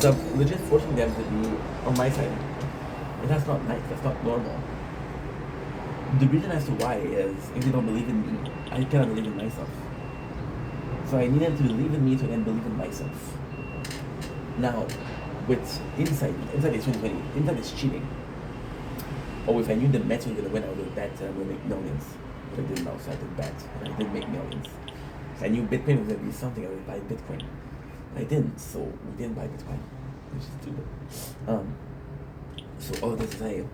So I'm legit forcing them to be on my side. And that's not nice, that's not normal. The reason as to why is if they don't believe in me, I cannot believe in myself. So I need them to believe in me to then believe in myself. Now, with inside is 2020, inside is cheating. Or if I knew the Mets were gonna win, I would have bet and I would make millions. But I didn't know, so I didn't bet, and I did make millions. So I knew Bitcoin was gonna be something, I would buy Bitcoin. I didn't, so we didn't buy Bitcoin, which is stupid. So all this to say,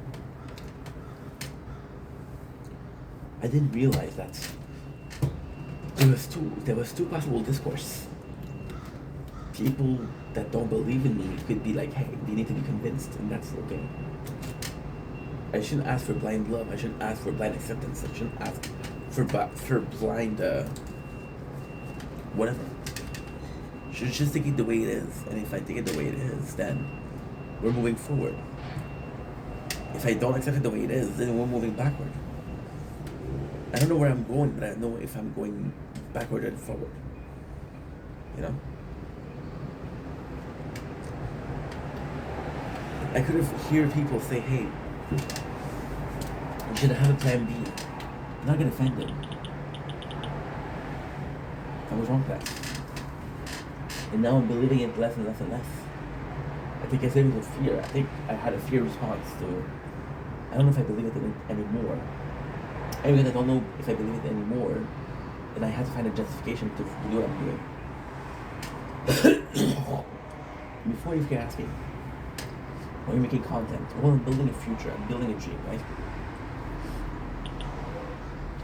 I didn't realize that there was two possible discourse. People that don't believe in me could be like, hey, they need to be convinced, and that's okay. I shouldn't ask for blind love. I shouldn't ask for blind acceptance. I shouldn't ask for blind whatever. Should just take it the way it is, and if I take it the way it is, then we're moving forward. If I don't accept it the way it is, then we're moving backward. I don't know where I'm going, but I know if I'm going backward or forward. You know? I could have heard people say, hey, you should have a plan B. I'm not gonna offend them. I was wrong for that. And now I'm believing it less and less and less. I think I said it was a fear. I think I had a fear response to, I don't know if I believe it anymore. And because I don't know if I believe it anymore, then I had to find a justification to do what I'm doing. Before you keep asking, when you're making content, well, I'm building a future, I'm building a dream, right?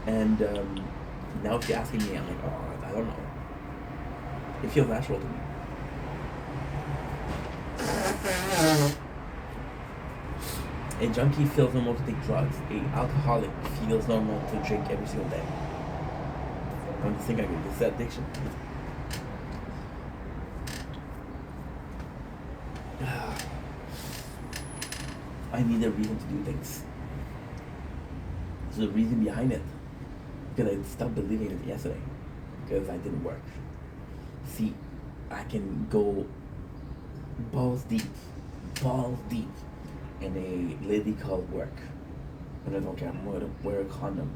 And now if you're asking me, I'm like, oh, I don't know. It feels natural to me. A junkie feels normal to take drugs. A alcoholic feels normal to drink every single day. I don't think I could. It's addiction. I need a reason to do things. So the reason behind it, because I stopped believing it yesterday, because I didn't work. See, I can go balls deep in a lady called work. And I don't care, I'm going to wear a condom.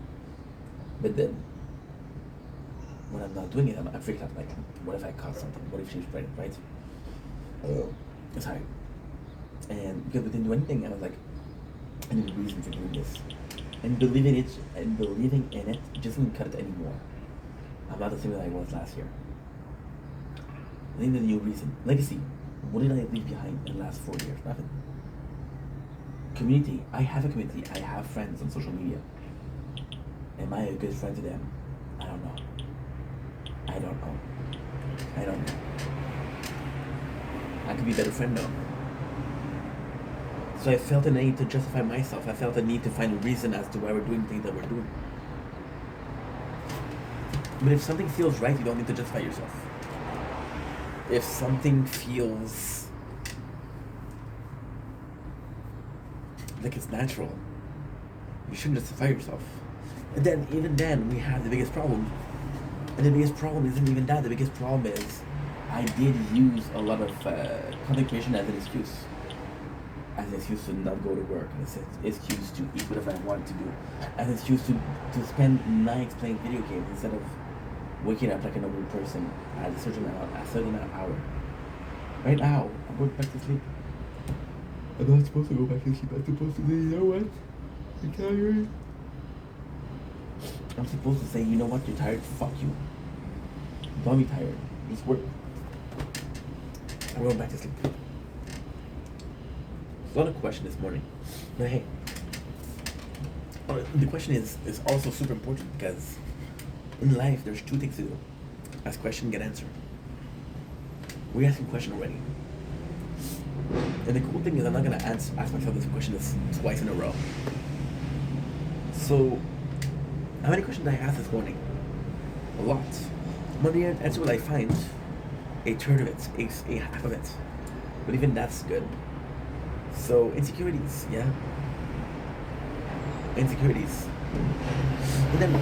But then, when I'm not doing it, I'm freaking out, like, what if I caught something? What if she's pregnant, right? Sorry. And because we didn't do anything, I was like, I need a reason for doing this. And believing in it just didn't cut it anymore. I'm not the same that I was last year. I need a new reason. Legacy. What did I leave behind in the last 4 years? Nothing. Community. I have a community. I have friends on social media. Am I a good friend to them? I don't know. I could be a better friend though. So I felt a need to justify myself. I felt a need to find a reason as to why we're doing things that we're doing. But if something feels right, you don't need to justify yourself. If something feels like it's natural, you shouldn't justify yourself. And then, even then, we have the biggest problem. And the biggest problem isn't even that. The biggest problem is I did use a lot of content creation as an excuse. As an excuse to not go to work, as an excuse to eat whatever I want to do, as an excuse to spend nights playing video games instead of waking up like a normal person at a certain hour. Right now, I'm going back to sleep. I'm not supposed to go back to sleep. I'm supposed to say, you know what? You're tired. I'm supposed to say, you know what? You're tired. Fuck you. Don't be tired. Just work. I'm going back to sleep. There's a lot of questions this morning. But hey, the question is also super important because in life there's two things to do. Ask question, get answer. We're asking question already. And the cool thing is I'm not gonna ask myself this question twice in a row. So how many questions did I ask this morning? A lot. But the answer will I find a third of it, a half of it. But even that's good. So insecurities, yeah. Insecurities. And then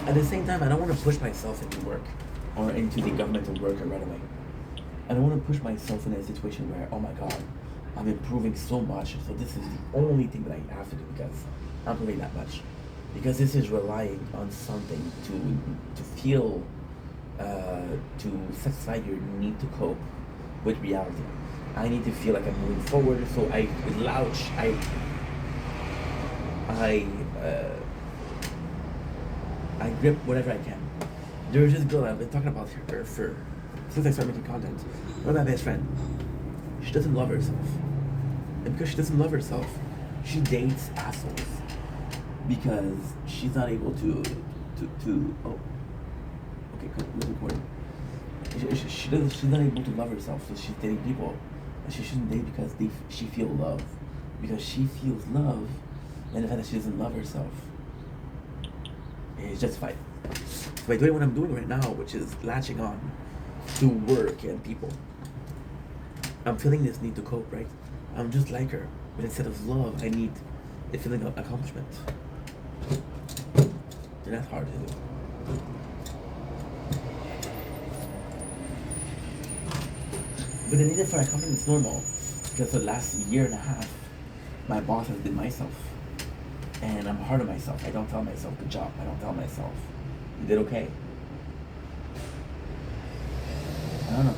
at the same time I don't want to push myself into work or into the governmental worker right away. I don't want to push myself in a situation where, oh my god, I'm improving so much, so this is the only thing that I have to do because I'm improving that much. Because this is relying on something to feel, to satisfy your need to cope with reality. I need to feel like I'm moving forward, so I louch, I, uh, I grip whatever I can. There's this girl I've been talking about her for since I started making content. One of my best friend. She doesn't love herself, and because she doesn't love herself, she dates assholes because she's not able to. Oh, okay, who's recording? She doesn't. She's not able to love herself, so she's dating people that she shouldn't date because she feel love, because she feels love, and the fact that she doesn't love herself is justified. So by doing what I'm doing right now, which is latching on to work and people, I'm feeling this need to cope, right? I'm just like her, but instead of love, I need a feeling of accomplishment. And that's hard to do. But the need for accomplishment is normal because for the last year and a half, my boss has been myself. And I'm hard on myself. I don't tell myself, good job. I don't tell myself, you did okay. I don't know.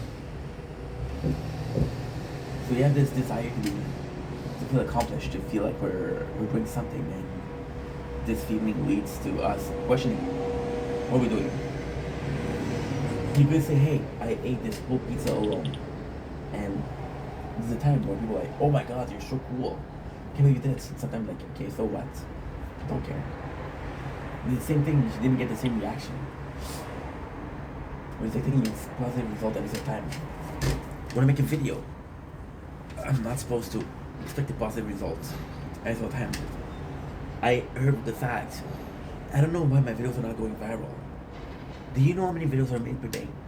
So we have this desire to feel accomplished, to feel like we're doing something, and this feeling leads to us questioning what we're doing. You could say, hey, I ate this whole pizza alone. And there's a time where people are like, oh my god, you're so cool. Can't believe you did it. Sometimes like, okay, so what? Don't care. The same thing, you didn't get the same reaction. But it's like taking a positive result every single time. When I make a video, I'm not supposed to expect a positive result every single time. I heard the fact, I don't know why my videos are not going viral. Do you know how many videos are made per day?